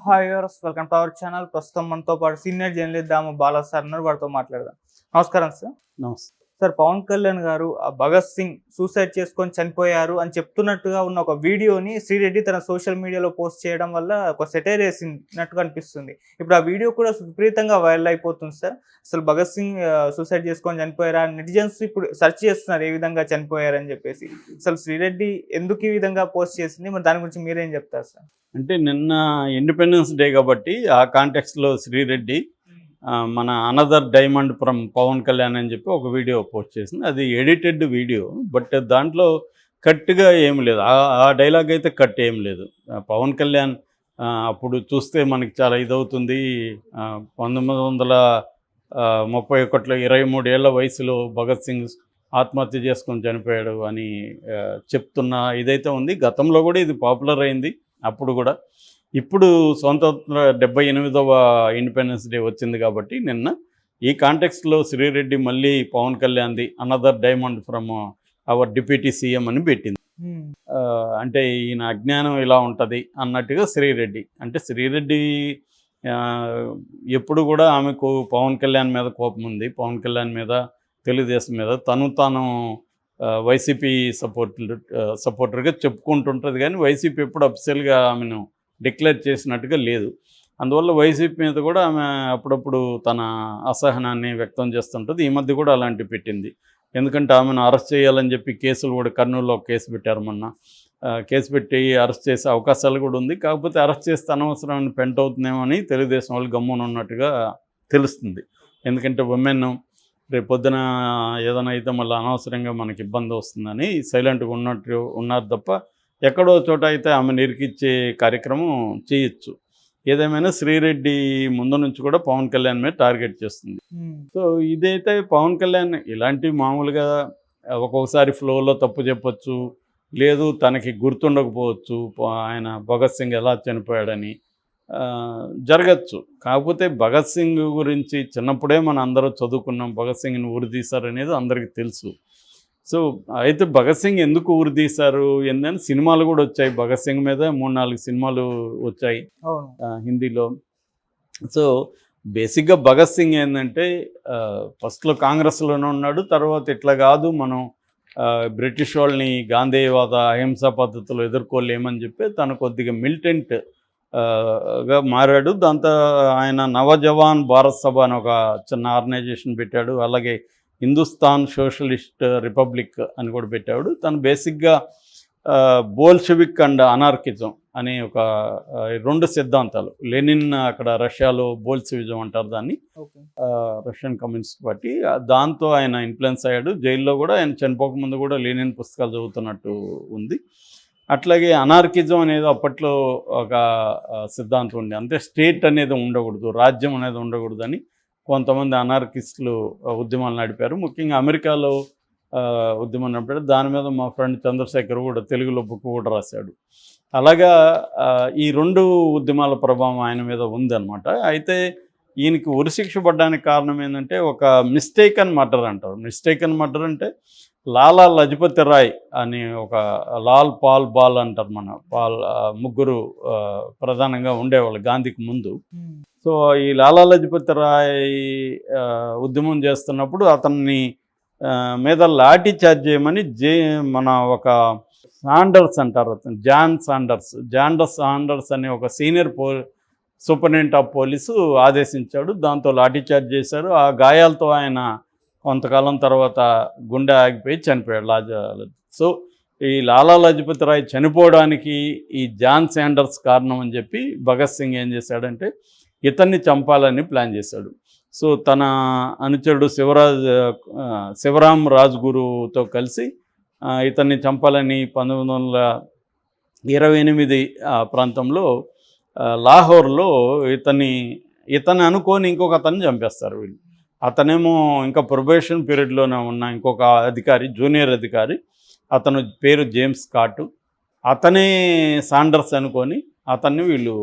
Hi viewers, welcome to our channel. ప్రస్తుతం మనతో పాటు సీనియర్ జర్నలిస్ట్ దాము బాలా సార్ ఉన్నారు. వారితో మాట్లాడదాం. నమస్కారం సార్. నమస్తే. సార్, పవన్ కళ్యాణ్ గారు భగత్ సింగ్ సూసైడ్ చేసుకొని చనిపోయారు అని చెప్తున్నట్టుగా ఉన్న ఒక వీడియోని శ్రీరెడ్డి తన సోషల్ మీడియాలో పోస్ట్ చేయడం వల్ల ఒక సెటైర్ వేసినట్టుగా అనిపిస్తుంది. ఇప్పుడు ఆ వీడియో కూడా విపరీతంగా వైరల్ అయిపోతుంది సార్. అసలు భగత్ సింగ్ సూసైడ్ చేసుకొని చనిపోయారా? నెటిజన్స్ ఇప్పుడు సెర్చ్ చేస్తున్నారు ఏ విధంగా చనిపోయారని చెప్పేసి. అసలు శ్రీరెడ్డి ఎందుకు ఈ విధంగా పోస్ట్ చేసింది, మరి దాని గురించి మీరేం చెప్తారు సార్? అంటే నిన్న ఇండిపెండెన్స్ డే కాబట్టి ఆ కాంటెక్స్లో శ్రీరెడ్డి మన another diamond from Pawan Kalyan అని చెప్పి ఒక వీడియో పోస్ట్ చేసింది. అది ఎడిటెడ్ వీడియో, బట్ దాంట్లో కట్గా ఏమి లేదు. ఆ డైలాగ్ అయితే కట్ ఏం లేదు. పవన్ కళ్యాణ్ అప్పుడు చూస్తే మనకి చాలా ఇదవుతుంది. 1931లో 23 ఏళ్ల వయసులో భగత్ సింగ్ ఆత్మహత్య చేసుకొని చనిపోయాడు అని చెప్తున్న ఇదైతే ఉంది. గతంలో కూడా ఇది పాపులర్ అయింది. అప్పుడు కూడా ఇప్పుడు స్వతంత్ర 78వ ఇండిపెండెన్స్ డే వచ్చింది కాబట్టి నిన్న ఈ కాంటెక్స్ట్లో శ్రీరెడ్డి మళ్ళీ పవన్ కళ్యాణ్ది another diamond from our deputy CM అని పెట్టింది. అంటే ఈయన అజ్ఞానం ఇలా ఉంటుంది అన్నట్టుగా శ్రీరెడ్డి. అంటే శ్రీరెడ్డి ఎప్పుడు కూడా ఆమెకు పవన్ కళ్యాణ్ మీద కోపం ఉంది. పవన్ కళ్యాణ్ మీద, తెలుగుదేశం మీద తాను వైసీపీ సపోర్టర్గా చెప్పుకుంటుంటుంది. కానీ వైసీపీ ఎప్పుడు అఫీషియల్గా ఆమెను డిక్లేర్ చేసినట్టుగా లేదు. అందువల్ల వైసీపీ మీద కూడా ఆమె అప్పుడప్పుడు తన అసహనాన్ని వ్యక్తం చేస్తుంటుంది. ఈ మధ్య కూడా అలాంటివి పెట్టింది. ఎందుకంటే ఆమెను అరెస్ట్ చేయాలని చెప్పి కేసులు కూడా కర్నూలులో కేసు పెట్టారు. మొన్న కేసు పెట్టి అరెస్ట్ చేసే అవకాశాలు కూడా ఉంది. కాకపోతే అరెస్ట్ చేస్తే అనవసరమైన పెంట్ అవుతుందేమో అని తెలుగుదేశం వాళ్ళు గమ్మున ఉన్నట్టుగా తెలుస్తుంది. ఎందుకంటే ఉమెన్ రేపు పొద్దున ఏదైనా అయితే మళ్ళీ అనవసరంగా మనకి ఇబ్బంది వస్తుందని సైలెంట్గా ఉన్నారు తప్ప ఎక్కడో చోట అయితే ఆమె నిరికిచ్చే కార్యక్రమం చేయొచ్చు. ఏదేమైనా శ్రీరెడ్డి ముందు నుంచి కూడా పవన్ కళ్యాణ్ మీద టార్గెట్ చేస్తుంది. సో ఇదైతే పవన్ కళ్యాణ్ ఇలాంటి మామూలుగా ఒక్కొక్కసారి ఫ్లోలో తప్పు చెప్పొచ్చు, లేదు తనకి గుర్తుండకపోవచ్చు ఆయన భగత్ సింగ్ ఎలా చనిపోయాడని జరగచ్చు. కాకపోతే భగత్ సింగ్ గురించి చిన్నప్పుడే మనం అందరూ చదువుకున్నాం. భగత్ సింగ్ని ఉరితీశారనేది అందరికీ తెలుసు. సో అయితే భగత్ సింగ్ ఎందుకు ఉరితీశారు ఏందని సినిమాలు కూడా వచ్చాయి. భగత్ సింగ్ మీద 3-4 సినిమాలు వచ్చాయి హిందీలో. సో బేసిక్గా భగత్ సింగ్ ఏంటంటే ఫస్ట్లో కాంగ్రెస్లోనే ఉన్నాడు. తర్వాత ఇట్లా కాదు, మనం బ్రిటిష్ వాళ్ళని గాంధేయవాద అహింసా పద్ధతిలో ఎదుర్కోలేమని చెప్పి తను కొద్దిగా మిలిటెంట్ గా మారాడు. దాంతో ఆయన నవజవాన్ భారత్ సభ అని ఒక చిన్న ఆర్గనైజేషన్ పెట్టాడు. అలాగే హిందుస్థాన్ సోషలిస్ట్ రిపబ్లిక్ అని కూడా పెట్టాడు. తను బేసిక్గా బోల్షెవిక్ అండ్ అనార్కిజం అనే ఒక 2 సిద్ధాంతాలు. లెనిన్ అక్కడ రష్యాలో బోల్షెవిజం అంటారు దాన్ని, రష్యన్ కమ్యూనిస్ట్ పార్టీ. దాంతో ఆయన ఇన్ఫ్లుయెన్స్ అయ్యాడు. జైల్లో కూడా ఆయన చనిపోకముందు కూడా లెనిన్ పుస్తకాలు చదువుతున్నట్టు ఉంది. అట్లాగే అనార్కిజం అనేది అప్పట్లో ఒక సిద్ధాంతం ఉంది. అంటే స్టేట్ అనేది ఉండకూడదు, రాజ్యం అనేది ఉండకూడదు అని కొంతమంది అనార్కిస్టులు ఉద్యమాలు నడిపారు. ముఖ్యంగా అమెరికాలో ఉద్యమం నడిపారు. దాని మీద మా ఫ్రెండ్ చంద్రశేఖర్ కూడా తెలుగులో బుక్ కూడా రాశాడు. అలాగా ఈ 2 ఉద్యమాల ప్రభావం ఆయన మీద ఉందన్నమాట. అయితే ఈయనకి ఉరిశిక్ష పడ్డానికి కారణం ఏంటంటే ఒక మిస్టేకన్ మర్డర్ అంటారు. మిస్టేకన్ మర్డర్ అంటే లాలా లజపతి రాయ్ అని ఒక లాల్ పాల్ బాల్ అంటారు. మన పాల్ ముగ్గురు ప్రధానంగా ఉండేవాళ్ళు గాంధీకి ముందు. సో ఈ లాలా లజపతి రాయ్ ఉద్యమం చేస్తున్నప్పుడు అతన్ని మీద లాఠీ చార్జ్ చేయమని మన ఒక సాండర్స్ అంటారు, అతను జాన్ సాండర్స్ అనే ఒక సీనియర్ సూపరింటెండెంట్ ఆఫ్ పోలీసు ఆదేశించాడు. దాంతో లాఠీ చార్జ్ చేశారు. ఆ గాయాలతో ఆయన కొంతకాలం తర్వాత గుండె ఆగిపోయి చనిపోయాడు. సో ఈ లాలా లజపతి రాయ్ చనిపోవడానికి ఈ జాన్ శాండర్స్ కారణం అని చెప్పి భగత్ సింగ్ ఏం చేశాడంటే ఇతన్ని చంపాలని ప్లాన్ చేశాడు. సో తన అనుచరుడు శివరాం రాజ్గురుతో కలిసి ఇతన్ని చంపాలని 1928 ప్రాంతంలో లాహోర్లో ఇతన్ని అనుకొని ఇంకొక అతన్ని చంపేస్తారు వీళ్ళు. అతనేమో ఇంకా ప్రొబేషన్ పీరియడ్లోనే ఉన్న ఇంకొక అధికారి, జూనియర్ అధికారి, అతను పేరు జేమ్స్ స్కాట్. అతనే సాండర్స్ అనుకొని అతన్ని వీళ్ళు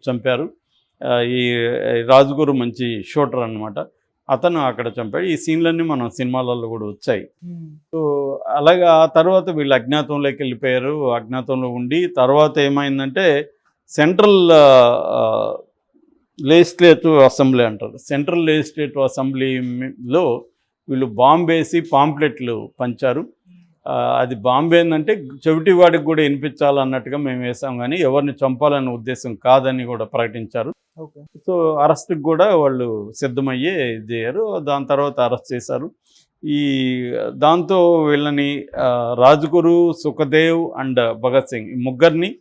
చంపారు. ఈ రాజ్గురు మంచి షూటర్ అనమాట. అతను అక్కడ చంపాడు. ఈ సీన్లన్నీ మనం సినిమాలలో కూడా వచ్చాయి. సో అలాగా ఆ తర్వాత వీళ్ళు అజ్ఞాతంలోకి వెళ్ళిపోయారు. అజ్ఞాతంలో ఉండి తర్వాత ఏమైందంటే సెంట్రల్ లెజిస్లేటివ్ అసెంబ్లీ అంటారు. సెంట్రల్ లెజిస్లేటివ్ అసెంబ్లీలో వీళ్ళు బాంబేసి పాంప్లెట్లు పంచారు. అది బాంబే ఏంటంటే చెవిటి వాడికి కూడా వినిపించాలన్నట్టుగా మేము వేసాం, కానీ ఎవరిని చంపాలనే ఉద్దేశం కాదని కూడా ప్రకటించారు. ఓకే. సో అరెస్ట్కి కూడా వాళ్ళు సిద్ధమయ్యే చేయరు. దాని తర్వాత అరెస్ట్ చేశారు. దాంతో వీళ్ళని రాజ్గురు, సుఖదేవ్ అండ్ భగత్ సింగ్ ఈ ముగ్గురిని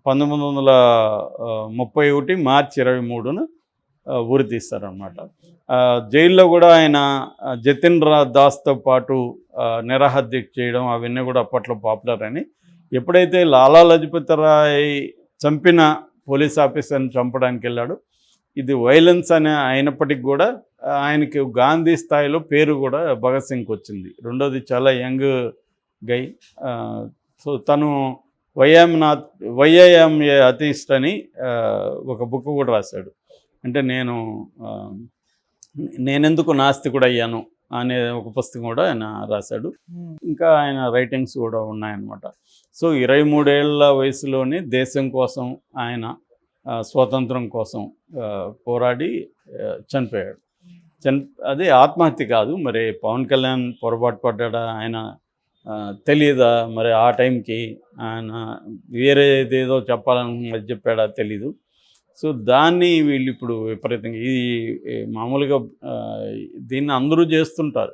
1931 మార్చి 23న ఉరి తీస్తారనమాట. జైల్లో కూడా ఆయన జతిన్ దాస్తో పాటు నిరాహారదీక్ష చేయడం అవన్నీ కూడా అప్పట్లో పాపులర్ అని. ఎప్పుడైతే లాలా లజపతి రాయ్ చంపిన పోలీస్ ఆఫీసర్ని చంపడానికి వెళ్ళాడు, ఇది వైలెన్స్ అని అయినప్పటికీ కూడా ఆయనకి గాంధీ స్థాయిలో పేరు కూడా భగత్ సింగ్కి వచ్చింది. రెండోది చాలా యంగ్ గై. సో తను వైఐఎం అథీస్ట్ అని ఒక బుక్ కూడా రాశాడు. అంటే నేనెందుకు నాస్తికుడు అయ్యాను అనే ఒక పుస్తకం కూడా ఆయన రాశాడు. ఇంకా ఆయన రైటింగ్స్ కూడా ఉన్నాయన్నమాట. సో 23 ఏళ్ల వయసులోనే దేశం కోసం ఆయన స్వాతంత్రం కోసం పోరాడి చనిపోయాడు. అది ఆత్మహత్య కాదు. మరి పవన్ కళ్యాణ్ పొరపాటు పడ్డా, ఆయన తెలియదా మరి ఆ టైంకి ఆయన వేరేదేదో చెప్పాలని చెప్పాడా తెలీదు. సో దాన్ని వీళ్ళు ఇప్పుడు విపరీతంగా మామూలుగా దీన్ని అందరూ చేస్తుంటారు.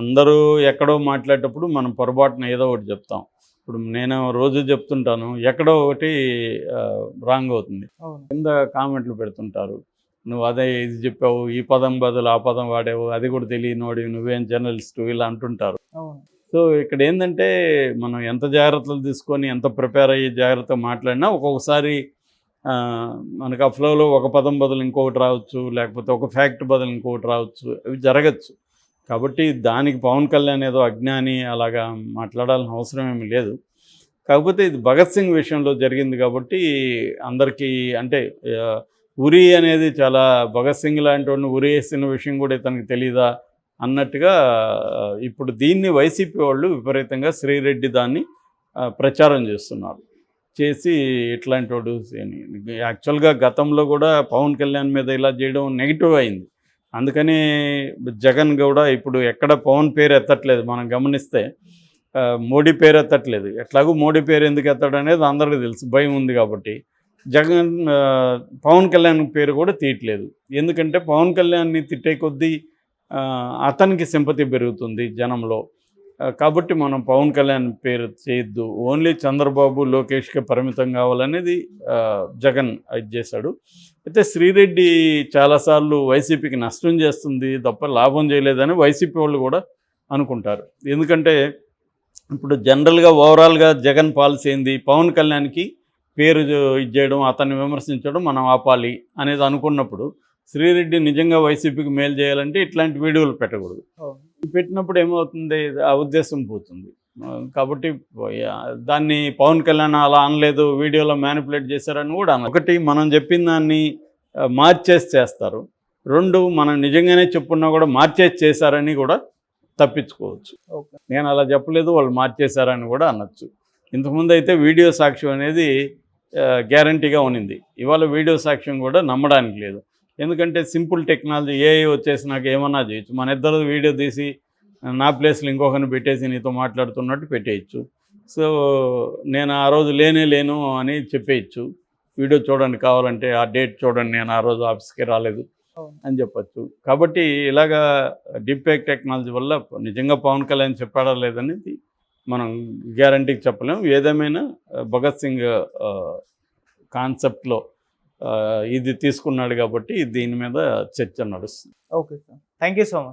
అందరూ ఎక్కడో మాట్లాడేటప్పుడు మనం పొరపాటున ఏదో ఒకటి చెప్తాం. ఇప్పుడు నేను రోజు చెప్తుంటాను, ఎక్కడో ఒకటి రాంగ్ అవుతుంది. కింద కామెంట్లు పెడుతుంటారు, నువ్వు అదే ఇది చెప్పావు, ఈ పదం బదులు ఆ పదం వాడావు, అది కూడా తెలియనోడి, నువ్వేం జర్నలిస్టు, ఇలా అంటుంటారు. సో ఇక్కడ ఏంటంటే మనం ఎంత జాగ్రత్తలు తీసుకొని ఎంత ప్రిపేర్ అయ్యి జాగ్రత్తగా మాట్లాడినా ఒక్కొక్కసారి మనకు ఆ ఫ్లోలో ఒక పదం బదులు ఇంకొకటి రావచ్చు, లేకపోతే ఒక ఫ్యాక్ట్ బదులు ఇంకొకటి రావచ్చు, అవి జరగచ్చు. కాబట్టి దానికి పవన్ కళ్యాణ్ ఏదో అజ్ఞాని అలాగా మాట్లాడాల్సిన అవసరం ఏమీ లేదు. కాకపోతే ఇది భగత్ సింగ్ విషయంలో జరిగింది కాబట్టి అందరికీ అంటే ఉరి అనేది చాలా భగత్ సింగ్ లాంటి వాడిని ఉరి వేసిన విషయం కూడా ఇతనికి తెలీదా అన్నట్టుగా ఇప్పుడు దీన్ని వైసీపీ వాళ్ళు విపరీతంగా శ్రీరెడ్డి దాన్ని ప్రచారం చేస్తున్నారు. చేసి ఇట్లాంటి వాడు యాక్చువల్గా గతంలో కూడా పవన్ కళ్యాణ్ మీద ఇలా చేయడం నెగిటివ్ అయింది. అందుకని జగన్ కూడా ఇప్పుడు ఎక్కడ పవన్ పేరు ఎత్తట్లేదు. మనం గమనిస్తే మోడీ పేరు ఎత్తట్లేదు. ఎట్లాగూ మోడీ పేరు ఎందుకు ఎత్తాడు అనేది అందరికీ తెలుసు, భయం ఉంది కాబట్టి. జగన్ పవన్ కళ్యాణ్ పేరు కూడా తీయట్లేదు. ఎందుకంటే పవన్ కళ్యాణ్ని తిట్టే కొద్దీ అతనికి సింపతి పెరుగుతుంది జనంలో. కాబట్టి మనం పవన్ కళ్యాణ్ పేరు చేయొద్దు, ఓన్లీ చంద్రబాబు లోకేష్కే పరిమితం కావాలనేది జగన్ ఇది చేశాడు. అయితే శ్రీరెడ్డి చాలాసార్లు వైసీపీకి నష్టం చేస్తుంది తప్ప లాభం చేయలేదని వైసీపీ వాళ్ళు కూడా అనుకుంటారు. ఎందుకంటే ఇప్పుడు జనరల్గా ఓవరాల్గా జగన్ పాలసీ ఏంది, పవన్ కళ్యాణ్కి పేరు ఇచ్చేయడం, అతన్ని విమర్శించడం మనం ఆపాలి అనేది అనుకున్నప్పుడు శ్రీరెడ్డి నిజంగా వైసీపీకి మేలు చేయాలంటే ఇట్లాంటి వీడియోలు పెట్టకూడదు. పెట్టినప్పుడు ఏమవుతుంది, ఆ ఉద్దేశం పోతుంది. కాబట్టి దాన్ని పవన్ కళ్యాణ్ అలా అనలేదు, వీడియోలో మ్యానిపులేట్ చేశారని కూడా అన్న. ఒకటి, మనం చెప్పిన దాన్ని మార్చేసి చేస్తారు. రెండు, మనం నిజంగానే చెప్పున్నా కూడా మార్చేసి చేశారని కూడా తప్పించుకోవచ్చు. నేను అలా చెప్పలేదు, వాళ్ళు మార్చేశారని కూడా అనొచ్చు. ఇంతకుముందు అయితే వీడియో సాక్ష్యం అనేది గ్యారంటీగా ఉన్నింది. ఇవాళ వీడియో సాక్ష్యం కూడా నమ్మడానికి లేదు. ఎందుకంటే సింపుల్ టెక్నాలజీ ఏఐ వచ్చేసి నాకు ఏమన్నా చేయొచ్చు. మన ఇద్దరు వీడియో తీసి నా ప్లేస్లో ఇంకొకరిని పెట్టేసి నీతో మాట్లాడుతున్నట్టు పెట్టేయచ్చు. సో నేను ఆ రోజు లేను అని చెప్పేయచ్చు. వీడియో చూడండి, కావాలంటే ఆ డేట్ చూడండి, నేను ఆ రోజు ఆఫీస్కి రాలేదు అని చెప్పచ్చు. కాబట్టి ఇలాగా డీప్ఫేక్ టెక్నాలజీ వల్ల నిజంగా పవన్ కళ్యాణ్ చెప్పాడా లేదనేది మనం గ్యారంటీకి చెప్పలేము. ఏదేమైనా భగత్ సింగ్ కాన్సెప్ట్లో ఇది తీసుకున్నాడు కాబట్టి దీని మీద చర్చ నడుస్తుంది. Okay sir, thank you so much.